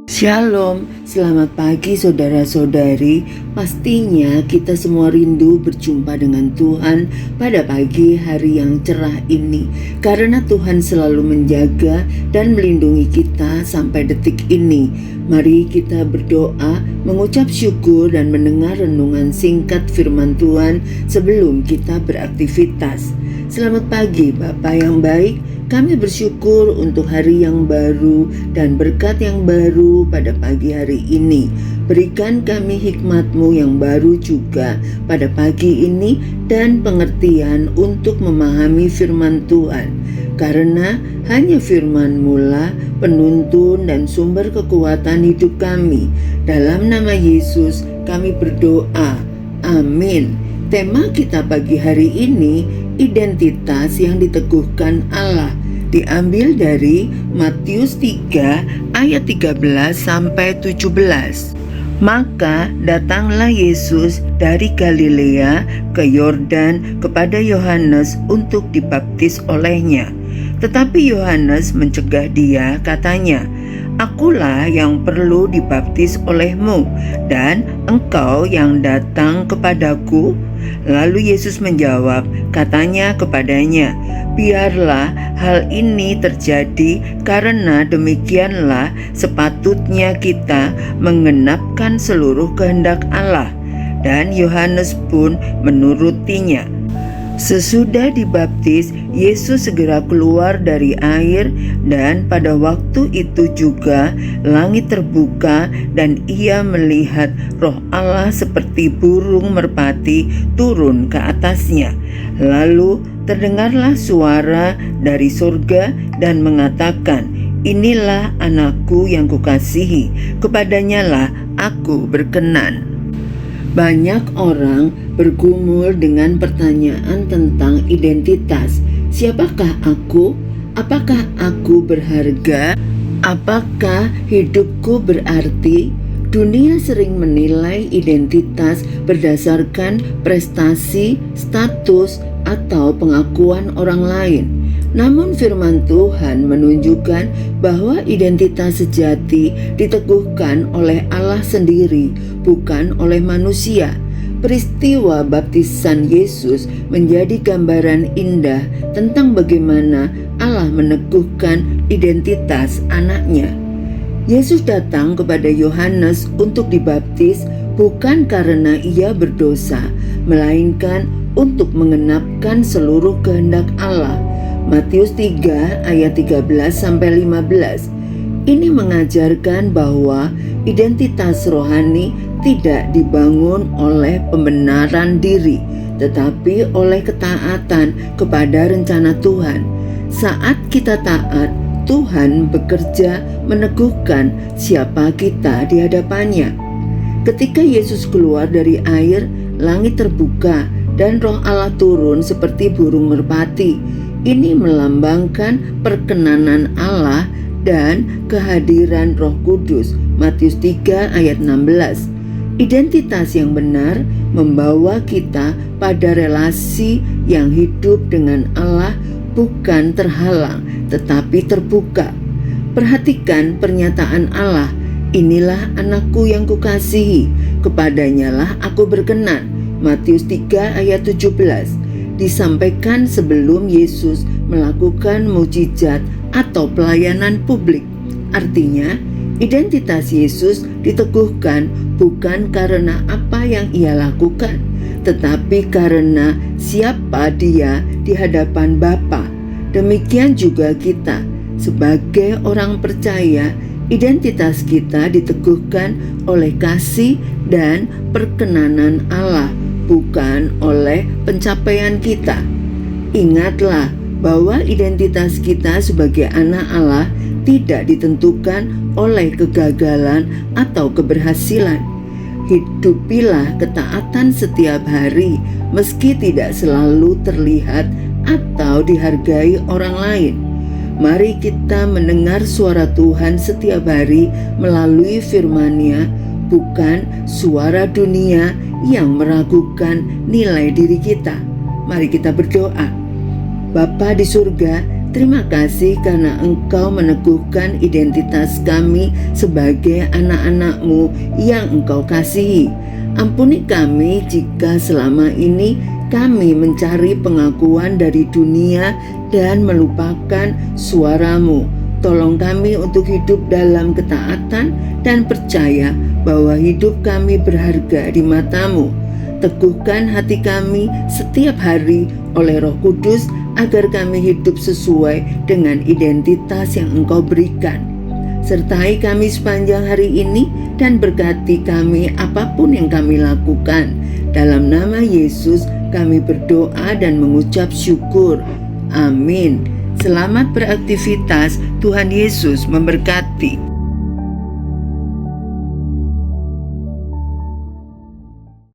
Shalom, selamat pagi saudara-saudari. Pastinya kita semua rindu berjumpa dengan Tuhan pada pagi hari yang cerah ini, karena Tuhan selalu menjaga dan melindungi kita sampai detik ini. Mari kita berdoa, mengucap syukur dan mendengar renungan singkat firman Tuhan sebelum kita beraktivitas. Selamat pagi Bapa yang baik. Kami bersyukur untuk hari yang baru dan berkat yang baru pada pagi hari ini. Berikan kami hikmat-Mu yang baru juga pada pagi ini dan pengertian untuk memahami firman Tuhan. Karena hanya firman-Mu lah penuntun dan sumber kekuatan hidup kami. Dalam nama Yesus kami berdoa. Amin. Tema kita pagi hari ini, identitas yang diteguhkan Allah, diambil dari Matius 3 ayat 13 sampai 17. Maka datanglah Yesus dari Galilea ke Yordan kepada Yohanes untuk dibaptis olehnya. Tetapi Yohanes mencegah dia, katanya, "Akulah yang perlu dibaptis olehmu, dan engkau yang datang kepadaku?" Lalu Yesus menjawab, katanya kepadanya, "Biarlah hal ini terjadi, karena demikianlah sepatutnya kita menggenapkan seluruh kehendak Allah." Dan Yohanes pun menurutinya. Sesudah dibaptis, Yesus segera keluar dari air, dan pada waktu itu juga langit terbuka dan ia melihat Roh Allah seperti burung merpati turun ke atasnya. Lalu terdengarlah suara dari surga dan mengatakan, "Inilah anakku yang kukasihi, kepadanyalah aku berkenan." Banyak orang bergumul dengan pertanyaan tentang identitas. Siapakah aku? Apakah aku berharga? Apakah hidupku berarti? Dunia sering menilai identitas berdasarkan prestasi, status, atau pengakuan orang lain. Namun firman Tuhan menunjukkan bahwa identitas sejati diteguhkan oleh Allah sendiri, bukan oleh manusia. Peristiwa baptisan Yesus menjadi gambaran indah tentang bagaimana Allah meneguhkan identitas anaknya. Yesus datang kepada Yohanes untuk dibaptis bukan karena ia berdosa, melainkan untuk menggenapkan seluruh kehendak Allah. Matius 3 ayat 13 sampai 15. Ini mengajarkan bahwa identitas rohani tidak dibangun oleh pembenaran diri, tetapi oleh ketaatan kepada rencana Tuhan. Saat kita taat, Tuhan bekerja meneguhkan siapa kita di hadapannya. Ketika Yesus keluar dari air, langit terbuka dan Roh Allah turun seperti burung merpati. Ini melambangkan perkenanan Allah dan kehadiran Roh Kudus. Matius 3 ayat 16. Identitas yang benar membawa kita pada relasi yang hidup dengan Allah, bukan terhalang tetapi terbuka. Perhatikan pernyataan Allah, "Inilah anakku yang kukasihi, kepadanyalah aku berkenan." Matius 3 ayat 17. Disampaikan sebelum Yesus melakukan mukjizat atau pelayanan publik. Artinya, identitas Yesus diteguhkan bukan karena apa yang ia lakukan, tetapi karena siapa dia di hadapan Bapa. Demikian juga kita, sebagai orang percaya, identitas kita diteguhkan oleh kasih dan perkenanan Allah, bukan oleh pencapaian kita. Ingatlah bahwa identitas kita sebagai anak Allah tidak ditentukan oleh kegagalan atau keberhasilan. Hidupilah ketaatan setiap hari, meski tidak selalu terlihat atau dihargai orang lain. Mari kita mendengar suara Tuhan setiap hari melalui firman-Nya, bukan suara dunia yang meragukan nilai diri kita. Mari kita berdoa. Bapa di surga, Terima kasih karena Engkau meneguhkan identitas kami sebagai anak-anak-Mu yang Engkau kasihi. Ampuni kami jika selama ini kami mencari pengakuan dari dunia dan melupakan suara-Mu. Tolong kami untuk hidup dalam ketaatan dan percaya bahwa hidup kami berharga di mata-Mu. Teguhkan hati kami setiap hari oleh Roh Kudus agar kami hidup sesuai dengan identitas yang Engkau berikan. Sertai kami sepanjang hari ini dan berkati kami apapun yang kami lakukan. Dalam nama Yesus kami berdoa dan mengucap syukur. Amin. Selamat beraktivitas. Tuhan Yesus memberkati.